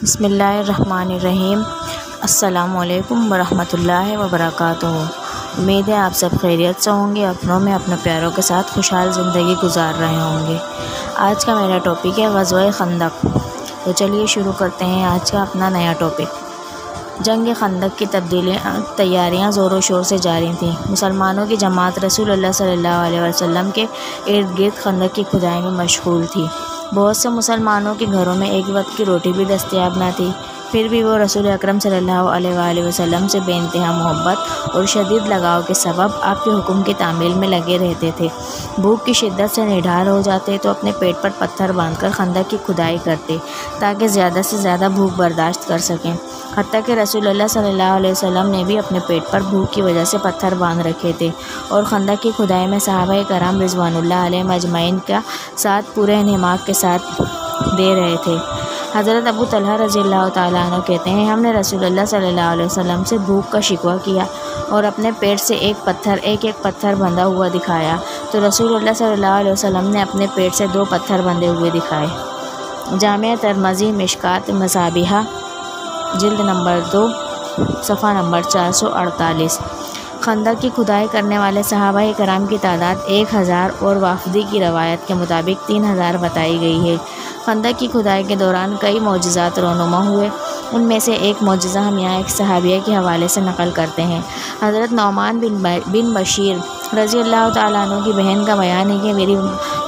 بسم اللہ الرحمن الرحیم۔ السلام علیکم ورحمۃ اللہ وبرکاتہ۔ امید ہے آپ سب خیریت سے ہوں گے، اپنوں میں اپنے پیاروں کے ساتھ خوشحال زندگی گزار رہے ہوں گے۔ آج کا میرا ٹاپک ہے غزوہ خندق۔ تو چلیے شروع کرتے ہیں آج کا اپنا نیا ٹاپک۔ جنگ خندق کی تیاریاں زور و شور سے جاری تھیں۔ مسلمانوں کی جماعت رسول اللہ صلی اللہ علیہ وسلم کے ارد گرد خندق کی کھدائی میں مشغول تھی۔ بہت سے مسلمانوں کے گھروں میں ایک وقت کی روٹی بھی دستیاب نہ تھی، پھر بھی وہ رسول اکرم صلی اللہ علیہ وآلہ وسلم سے بے انتہا محبت اور شدید لگاؤ کے سبب آپ کے حکم کی تعمیل میں لگے رہتے تھے۔ بھوک کی شدت سے نڈھال ہو جاتے تو اپنے پیٹ پر پتھر باندھ کر خندق کی کھدائی کرتے تاکہ زیادہ سے زیادہ بھوک برداشت کر سکیں۔ حتیٰ کہ رسول اللہ صلی اللہ علیہ وسلم نے بھی اپنے پیٹ پر بھوک کی وجہ سے پتھر باندھ رکھے تھے اور خندق کی کھدائی میں صحابہ کرام رضوان اللہ علیہم اجمعین کا ساتھ پورے انہماک کے ساتھ دے رہے تھے۔ حضرت ابو طلحہ رضی اللہ تعالیٰ عنہ کہتے ہیں، ہم نے رسول اللہ صلی اللہ علیہ وسلم سے بھوک کا شکوہ کیا اور اپنے پیٹ سے ایک پتھر بندھا ہوا دکھایا تو رسول اللہ صلی اللہ علیہ وسلم نے اپنے پیٹ سے 2 پتھر بندھے ہوئے دکھائے۔ جامعہ ترمذی مشکات مصابیح جلد نمبر 2 صفحہ نمبر 448۔ خندق کی کھدائی کرنے والے صحابہ کرام کی تعداد 1000 اور وافدی کی روایت کے مطابق 3000 بتائی گئی ہے۔ خندق کی کھدائی کے دوران کئی معجزات رونما ہوئے، ان میں سے ایک معجزہ ہم یہاں ایک صحابیہ کے حوالے سے نقل کرتے ہیں۔ حضرت نعمان بن بشیر رضی اللہ تعالیٰ عنہ کی بہن کا بیان ہے کہ میری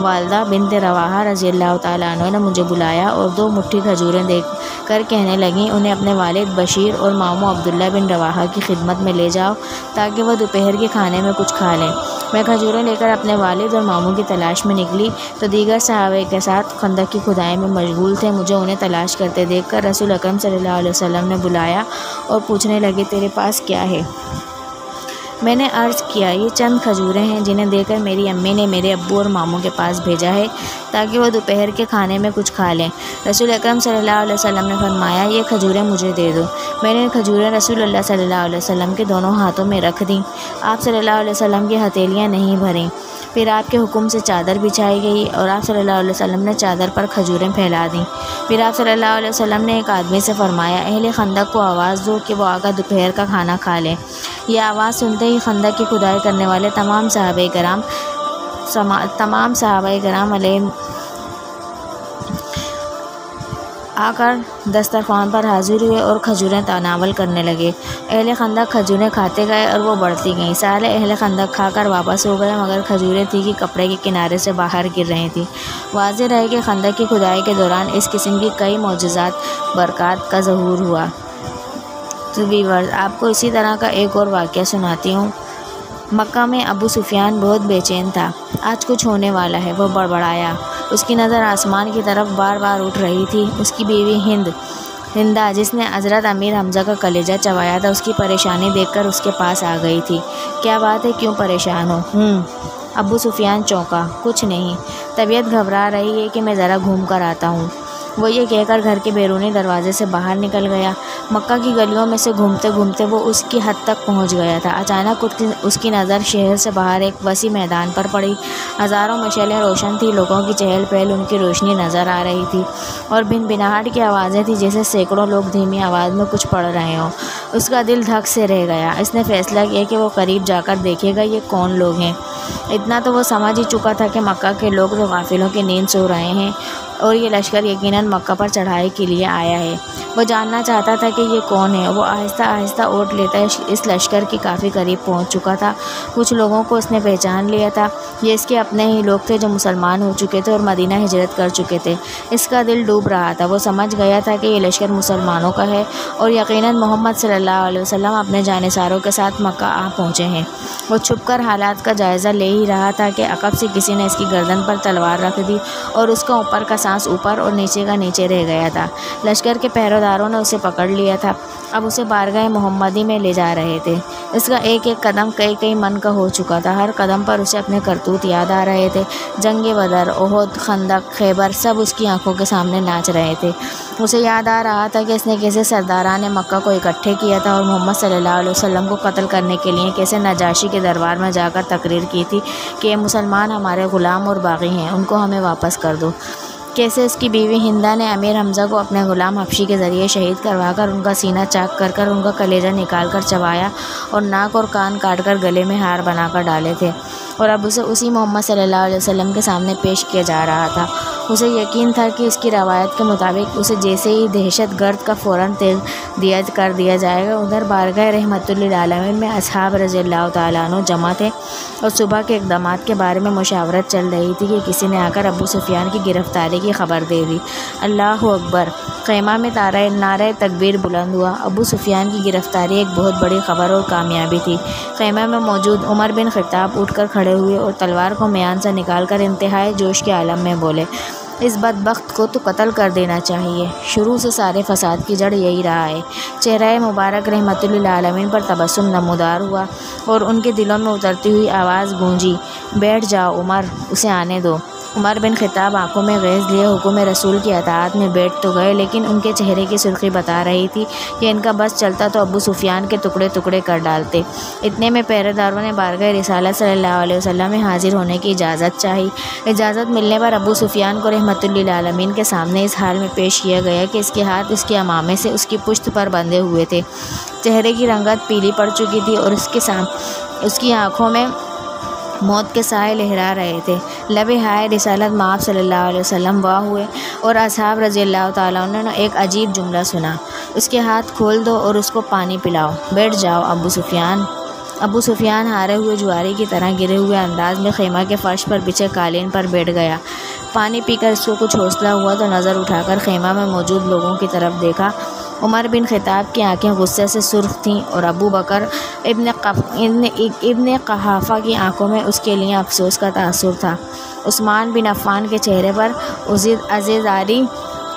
والدہ بنت رواحہ رضی اللہ تعالیٰ عنہ نے مجھے بلایا اور 2 مٹھی کھجوریں دے کر کہنے لگیں، انہیں اپنے والد بشیر اور ماموں عبداللہ بن رواحہ کی خدمت میں لے جاؤ تاکہ وہ دوپہر کے کھانے میں کچھ کھا لیں۔ میں کھجوریں لے کر اپنے والد اور ماموں کی تلاش میں نکلی تو دیگر صحابہ کے ساتھ خندق کی کھدائی میں مشغول تھے۔ مجھے انہیں تلاش کرتے دیکھ کر رسول اکرم صلی اللہ علیہ وسلم نے بلایا اور پوچھنے لگے، تیرے پاس کیا ہے؟ میں نے عرض کیا، یہ چند کھجوریں ہیں جنہیں دے کر میری امی نے میرے ابو اور ماموں کے پاس بھیجا ہے تاکہ وہ دوپہر کے کھانے میں کچھ کھا لیں۔ رسول اکرم صلی اللہ علیہ وسلم نے فرمایا، یہ کھجوریں مجھے دے دو۔ میں نے کھجوریں رسول اللہ صلی اللہ علیہ وسلم کے دونوں ہاتھوں میں رکھ دیں۔ آپ صلی اللہ علیہ وسلم کی ہتھیلیاں نہیں بھریں۔ پھر آپ کے حکم سے چادر بچھائی گئی اور آپ صلی اللہ علیہ وسلم نے چادر پر کھجوریں پھیلا دیں۔ پھر آپ صلی اللہ علیہ وسلم نے ایک آدمی سے فرمایا، اہل خندق کو آواز دو کہ وہ آ کر دوپہر کا کھانا کھا لیں۔ یہ آواز سنتے ہی خندق کی کھدائی کرنے والے تمام صحابہ کرام علیہ آ کر دسترخوان پر حاضر ہوئے اور کھجوریں تناول کرنے لگے۔ اہل خندق کھجوریں کھاتے گئے اور وہ بڑھتی گئیں۔ سارے اہل خندق کھا کر واپس ہو گئے مگر کھجوریں تھی کہ کپڑے کے کنارے سے باہر گر رہی تھیں۔ واضح رہے کہ خندق کی کھدائی کے دوران اس قسم کی کئی معجزات برکات کا ظہور ہوا۔ تو ویورز، آپ کو اسی طرح کا ایک اور واقعہ سناتی ہوں۔ مکہ میں ابو سفیان بہت بے چین تھا، آج کچھ ہونے والا ہے۔ وہ بڑبڑایا، اس کی نظر آسمان کی طرف بار بار اٹھ رہی تھی۔ اس کی بیوی ہندہ جس نے حضرت امیر حمزہ کا کلیجہ چبایا تھا، اس کی پریشانی دیکھ کر اس کے پاس آ گئی تھی۔ کیا بات ہے، کیوں پریشان ہو؟ ابو سفیان چونکا، کچھ نہیں، طبیعت گھبرا رہی ہے کہ میں ذرا گھوم کر آتا ہوں۔ وہ یہ کہہ کر گھر کے بیرونی دروازے سے باہر نکل گیا۔ مکہ کی گلیوں میں سے گھومتے گھومتے وہ اس کی حد تک پہنچ گیا تھا۔ اچانک اس کی نظر شہر سے باہر ایک وسیع میدان پر پڑی۔ ہزاروں مشعلیں روشن تھیں، لوگوں کی چہل پہل ان کی روشنی نظر آ رہی تھی اور بھنبھناہٹ کی آوازیں تھیں جیسے سینکڑوں لوگ دھیمی آواز میں کچھ پڑھ رہے ہوں۔ اس کا دل دھک سے رہ گیا۔ اس نے فیصلہ کیا کہ وہ قریب جا کر دیکھے گا یہ کون لوگ ہیں۔ اتنا تو وہ سمجھ ہی چکا تھا کہ مکہ کے لوگ تو غافلوں کی نیند سو رہے ہیں اور یہ لشکر یقیناً مکہ پر چڑھائی کے لیے آیا ہے۔ وہ جاننا چاہتا تھا کہ یہ کون ہے۔ وہ آہستہ آہستہ اوٹ لیتا اس لشکر کے کافی قریب پہنچ چکا تھا۔ کچھ لوگوں کو اس نے پہچان لیا تھا، یہ اس کے اپنے ہی لوگ تھے جو مسلمان ہو چکے تھے اور مدینہ ہجرت کر چکے تھے۔ اس کا دل ڈوب رہا تھا۔ وہ سمجھ گیا تھا کہ یہ لشکر مسلمانوں کا ہے اور یقیناً محمد صلی اللہ علیہ وسلم اپنے جانثاروں کے ساتھ مکہ آ پہنچے ہیں۔ وہ چھپ کر حالات کا جائزہ لے ہی رہا تھا کہ عقب سے کسی نے اس کی گردن پر تلوار رکھ دی اور اس کا اوپر کا سانس اوپر اور نیچے کا نیچے رہ گیا تھا۔ لشکر کے پہرےداروں نے اسے پکڑ لیا تھا، اب اسے بارگاہ محمدی میں لے جا رہے تھے۔ اس کا ایک ایک قدم کئی من کا ہو چکا تھا۔ ہر قدم پر اسے اپنے کرتوت یاد آ رہے تھے۔ جنگ بدر، احد، خندق، خیبر سب اس کی آنکھوں کے سامنے ناچ رہے تھے۔ اسے یاد آ رہا تھا کہ اس نے کیسے سرداران مکہ کو اکٹھے کیا تھا اور محمد صلی اللہ علیہ وسلم کو قتل کرنے کے لیے کیسے نجاشی کے دربار میں جا کر تقریر کی تھی کہ یہ مسلمان ہمارے غلام اور باغی ہیں، ان کو ہمیں واپس کر دو۔ کیسے اس کی بیوی ہندا نے امیر حمزہ کو اپنے غلام حبشی کے ذریعے شہید کروا کر ان کا سینہ چاک کر ان کا کلیجہ نکال کر چبایا اور ناک اور کان کاٹ کر گلے میں ہار بنا کر ڈالے تھے، اور اب اسے اسی محمد صلی اللہ علیہ وسلم کے سامنے پیش کیا جا رہا تھا۔ اسے یقین تھا کہ اس کی روایت کے مطابق اسے جیسے ہی دہشت گرد کا فوراً کر دیا جائے گا۔ ادھر بارگاہ رحمت للعالمین میں اصحاب رضی اللہ تعالیٰ عنہ جمع تھے اور صبح کے اقدامات کے بارے میں مشاورت چل رہی تھی کہ کسی نے آ کر ابو سفیان کی گرفتاری کی خبر دے دی۔ اللہ اکبر! خیمہ میں نعرہ تکبیر بلند ہوا۔ ابو سفیان کی گرفتاری ایک بہت بڑی خبر اور کامیابی تھی۔ خیمہ میں موجود عمر بن خطاب اٹھ کر کھڑے ہوئے اور تلوار کو میان سے نکال کر انتہائی جوش کے عالم میں بولے، اس بدبخت کو تو قتل کر دینا چاہیے۔ شروع سے سارے فساد کی جڑ یہی رہا ہے۔ چہرہ مبارک رحمت للعالمین پر تبسم نمودار ہوا اور ان کے دلوں میں اترتی ہوئی آواز گونجی، بیٹھ جاؤ عمر، اسے آنے دو۔ عمر بن خطاب آنکھوں میں غیظ لیے حکم رسول کی اطاعت میں بیٹھ تو گئے، لیکن ان کے چہرے کی سرخی بتا رہی تھی کہ ان کا بس چلتا تو ابو سفیان کے ٹکڑے ٹکڑے کر ڈالتے۔ اتنے میں پہرے داروں نے بارگاہ رسالت صلی اللہ علیہ وسلم میں حاضر ہونے کی اجازت چاہی۔ اجازت ملنے پر ابو سفیان کو رحمت للعالمین کے سامنے اس حال میں پیش کیا گیا کہ اس کے ہاتھ اس کے امامے سے اس کی پشت پر بندھے ہوئے تھے، چہرے کی رنگت پیلی پڑ چکی تھی اور اس کی آنکھوں میں موت کے سائے لہرا رہے تھے۔ لب ہائے رسالت مآب صلی اللہ علیہ وسلم واہ ہوئے اور اصحاب رضی اللہ تعالیٰ عنہ نے ایک عجیب جملہ سنا، اس کے ہاتھ کھول دو اور اس کو پانی پلاؤ، بیٹھ جاؤ ابو سفیان۔ ابو سفیان ہارے ہوئے جواری کی طرح گرے ہوئے انداز میں خیمہ کے فرش پر بچھے قالین پر بیٹھ گیا۔ پانی پی کر اس کو کچھ حوصلہ ہوا تو نظر اٹھا کر خیمہ میں موجود لوگوں کی طرف دیکھا۔ عمر بن خطاب کی آنکھیں غصے سے سرخ تھیں اور ابو بکر ابن قحافہ کی آنکھوں میں اس کے لیے افسوس کا تاثر تھا۔ عثمان بن عفان کے چہرے پر عزیزاری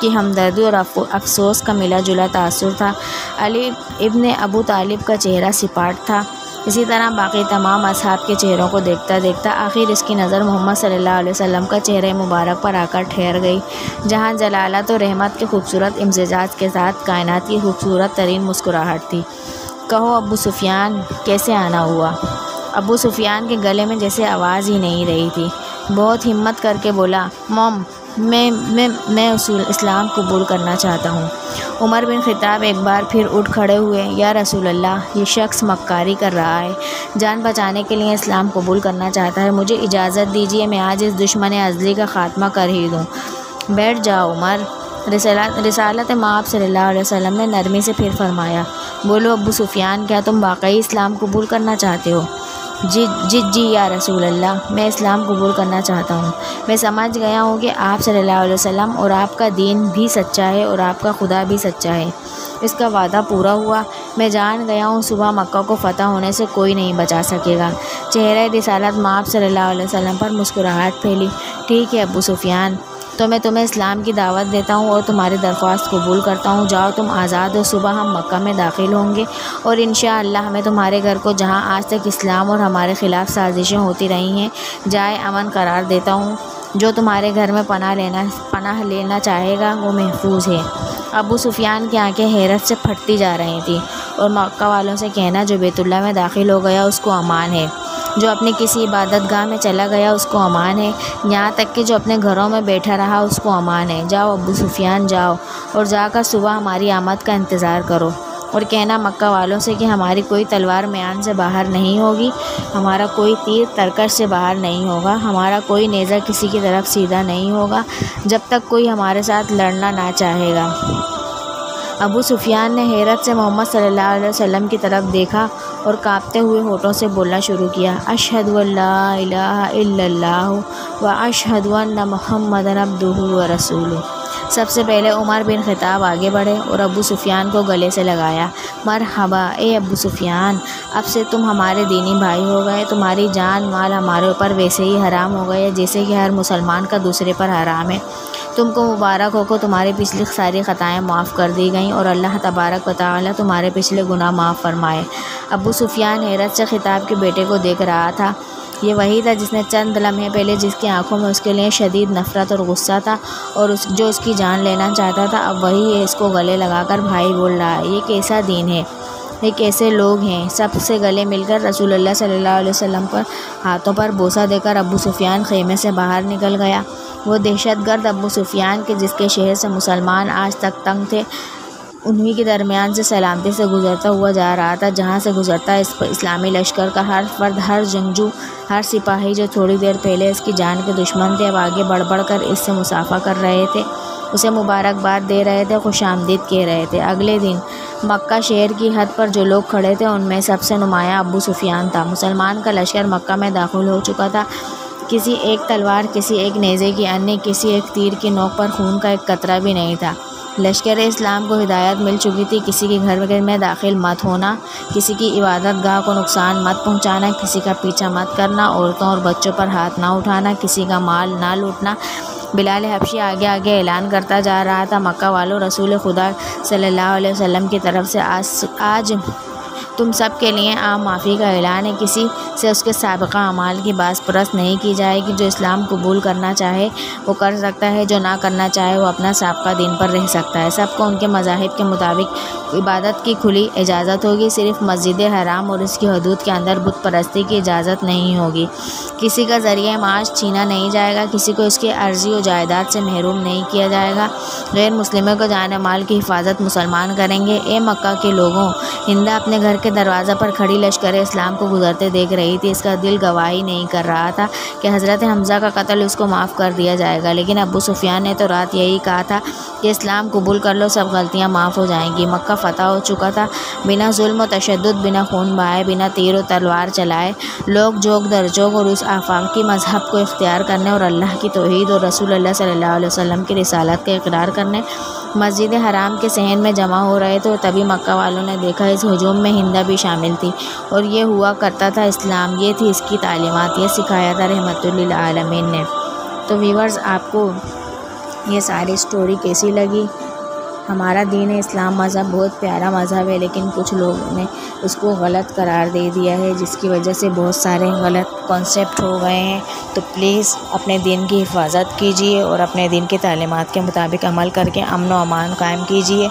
کی ہمدردی اور افسوس کا ملا جلا تاثر تھا۔ علی ابن ابو طالب کا چہرہ سپاٹ تھا۔ اسی طرح باقی تمام اصحاب کے چہروں کو دیکھتا دیکھتا آخر اس کی نظر محمد صلی اللہ علیہ وسلم کا چہرہ مبارک پر آ کر ٹھہر گئی، جہاں جلالت و رحمت کے خوبصورت امتزاج کے ساتھ کائنات کی خوبصورت ترین مسکراہٹ تھی۔ کہو ابو سفیان، کیسے آنا ہوا؟ ابو سفیان کے گلے میں جیسے آواز ہی نہیں رہی تھی۔ بہت ہمت کر کے بولا، موم، میں اسلام قبول کرنا چاہتا ہوں۔ عمر بن خطاب ایک بار پھر اٹھ کھڑے ہوئے، یا رسول اللہ، یہ شخص مکاری کر رہا ہے، جان بچانے کے لیے اسلام قبول کرنا چاہتا ہے، مجھے اجازت دیجیے میں آج اس دشمن ازلی کا خاتمہ کر ہی دوں۔ بیٹھ جاؤ عمر۔ رسالت مآب صلی اللہ علیہ وسلم نے نرمی سے پھر فرمایا، بولو ابو سفیان، کیا تم واقعی اسلام قبول کرنا چاہتے ہو؟ جی یا رسول اللہ، میں اسلام قبول کرنا چاہتا ہوں۔ میں سمجھ گیا ہوں کہ آپ صلی اللہ علیہ وسلم اور آپ کا دین بھی سچا ہے اور آپ کا خدا بھی سچا ہے، اس کا وعدہ پورا ہوا۔ میں جان گیا ہوں صبح مکہ کو فتح ہونے سے کوئی نہیں بچا سکے گا۔ چہرہ رسالت مآب صلی اللہ علیہ وسلم پر مسکراہٹ پھیلی۔ ٹھیک ہے ابو سفیان، تو میں تمہیں اسلام کی دعوت دیتا ہوں اور تمہاری درخواست قبول کرتا ہوں۔ جاؤ، تم آزاد ہو۔ صبح ہم مکہ میں داخل ہوں گے اور انشاءاللہ ہمیں تمہارے گھر کو، جہاں آج تک اسلام اور ہمارے خلاف سازشیں ہوتی رہی ہیں، جائے امن قرار دیتا ہوں۔ جو تمہارے گھر میں پناہ لینا چاہے گا وہ محفوظ ہے۔ ابو سفیان کی آنکھیں حیرت سے پھٹتی جا رہی تھیں، اور مکہ والوں سے کہنا، جو بیت اللہ میں داخل ہو گیا اس کو امان ہے، جو اپنی کسی عبادت گاہ میں چلا گیا اس کو امان ہے، یہاں تک کہ جو اپنے گھروں میں بیٹھا رہا اس کو امان ہے۔ جاؤ ابو سفیان، جاؤ اور جا کر صبح ہماری آمد کا انتظار کرو، اور کہنا مکہ والوں سے کہ ہماری کوئی تلوار میان سے باہر نہیں ہوگی، ہمارا کوئی تیر ترکش سے باہر نہیں ہوگا، ہمارا کوئی نیزہ کسی کی طرف سیدھا نہیں ہوگا جب تک کوئی ہمارے ساتھ لڑنا نہ چاہے گا۔ ابو سفیان نے حیرت سے محمد صلی اللہ علیہ وسلم کی طرف دیکھا اور کانپتے ہوئے ہونٹوں سے بولنا شروع کیا، اشہد ان لا الہ الا اللہ و اشہد ان محمدًا عبدہ و رسولہ۔ سب سے پہلے عمر بن خطاب آگے بڑھے اور ابو سفیان کو گلے سے لگایا۔ مرحبا اے ابو سفیان، اب سے تم ہمارے دینی بھائی ہو گئے، تمہاری جان مال ہمارے اوپر ویسے ہی حرام ہو گئے جیسے کہ ہر مسلمان کا دوسرے پر حرام ہے۔ تم کو مبارک ہو کہ تمہاری پچھلی ساری خطائیں معاف کر دی گئیں اور اللہ تبارک و تعالیٰ تمہارے پچھلے گناہ معاف فرمائے۔ ابو سفیان حیرت سے خطاب کے بیٹے کو دیکھ رہا تھا۔ یہ وہی تھا جس نے چند لمحے پہلے جس کی آنکھوں میں اس کے لیے شدید نفرت اور غصہ تھا اور جو اس کی جان لینا چاہتا تھا، اب وہی ہے اس کو گلے لگا کر بھائی بول رہا ہے۔ یہ کیسا دین ہے؟ ایک ایسے لوگ ہیں۔ سب سے گلے مل کر رسول اللہ صلی اللہ علیہ وسلم پر ہاتھوں پر بوسہ دے کر ابو سفیان خیمے سے باہر نکل گیا۔ وہ دہشت گرد ابو سفیان کے جس کے شہر سے مسلمان آج تک تنگ تھے، انہی کے درمیان سے سلامتی سے گزرتا ہوا جا رہا تھا، جہاں سے گزرتا اسلامی لشکر کا ہر فرد، ہر جنگجو، ہر سپاہی جو تھوڑی دیر پہلے اس کی جان کے دشمن تھے، اب آگے بڑھ بڑھ کر اس سے مصافحہ کر رہے تھے، اسے مبارکباد دے رہے تھے، خوش آمدید کہہ رہے تھے۔ اگلے دن مکہ شہر کی حد پر جو لوگ کھڑے تھے ان میں سب سے نمایاں ابو سفیان تھا۔ مسلمان کا لشکر مکہ میں داخل ہو چکا تھا۔ کسی ایک تلوار، کسی ایک نیزے کی انے، کسی ایک تیر کی نوک پر خون کا ایک قطرہ بھی نہیں تھا۔ لشکر اسلام کو ہدایت مل چکی تھی، کسی کے گھر میں داخل مت ہونا، کسی کی عبادت گاہ کو نقصان مت پہنچانا، کسی کا پیچھا مت کرنا، عورتوں اور بچوں پر ہاتھ نہ اٹھانا، کسی کا مال نہ لوٹنا۔ بلال حبشی آگے آگے اعلان کرتا جا رہا تھا، مکہ والوں، رسول خدا صلی اللہ علیہ وسلم کی طرف سے آج تم سب کے لیے عام معافی کا اعلان ہے۔ کسی سے اس کے سابقہ اعمال کی باز پرست نہیں کی جائے گی۔ جو اسلام قبول کرنا چاہے وہ کر سکتا ہے، جو نہ کرنا چاہے وہ اپنا سابقہ دین پر رہ سکتا ہے۔ سب کو ان کے مذاہب کے مطابق عبادت کی کھلی اجازت ہوگی، صرف مسجد حرام اور اس کی حدود کے اندر بت پرستی کی اجازت نہیں ہوگی۔ کسی کا ذریعہ معاش چھینا نہیں جائے گا، کسی کو اس کی عرضی و جائیداد سے محروم نہیں کیا جائے گا۔ غیر مسلموں کو جان مال کی حفاظت مسلمان کریں گے۔ اے مکہ کے لوگوں! ہندا اپنے گھر کے دروازہ پر کھڑی لشکر اسلام کو گزرتے دیکھ رہی تھی۔ اس کا دل گواہی نہیں کر رہا تھا کہ حضرت حمزہ کا قتل اس کو معاف کر دیا جائے گا، لیکن ابو سفیان نے تو رات یہی کہا تھا کہ اسلام قبول کر لو، سب غلطیاں معاف ہو جائیں گی۔ مکہ فتح ہو چکا تھا۔ بنا ظلم و تشدد، بنا خون بہائے، بنا تیر و تلوار چلائے، لوگ جوگ در جوگ اور اس آفاقی مذہب کو اختیار کرنے اور اللہ کی توحید اور رسول اللہ صلی اللہ علیہ وسلم کی رسالت کا اقرار کرنے مسجد حرام کے صحن میں جمع ہو رہے تھے، اور تبھی مکہ والوں نے دیکھا اس ہجوم میں ہندا بھی شامل تھی، اور یہ ہوا کرتا تھا اسلام، یہ تھی اس کی تعلیمات، یہ سکھایا تھا رحمت للعالمین نے۔ تو ویورز، آپ کو یہ ساری سٹوری کیسی لگی؟ ہمارا دین اسلام مذہب بہت پیارا مذہب ہے، لیکن کچھ لوگوں نے اس کو غلط قرار دے دیا ہے، جس کی وجہ سے بہت سارے غلط کانسیپٹ ہو گئے ہیں۔ تو پلیز اپنے دین کی حفاظت کیجیے اور اپنے دین کی تعلیمات کے مطابق عمل کر کے امن و امان قائم کیجیے۔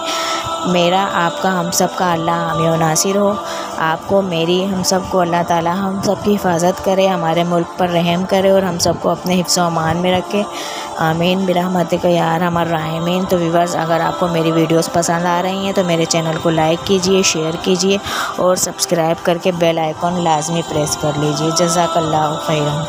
میرا، آپ کا، ہم سب کا اللہ حامی و ناصر ہو۔ آپ کو، میری، ہم سب کو اللہ تعالیٰ ہم سب کی حفاظت کرے، ہمارے ملک پر رحم کرے اور ہم سب کو اپنے حفظ و امان میں رکھے۔ آمین برحمتک یا ارحم الراحمین۔ تو ویورز، اگر آپ کو میری ویڈیوز پسند آ رہی ہیں تو میرے چینل کو لائک کیجیے، شیئر کیجیے اور سبسکرائب کر کے بیل آئیکن لازمی پریس کر لیجیے۔ جزاک اللہ خیرا۔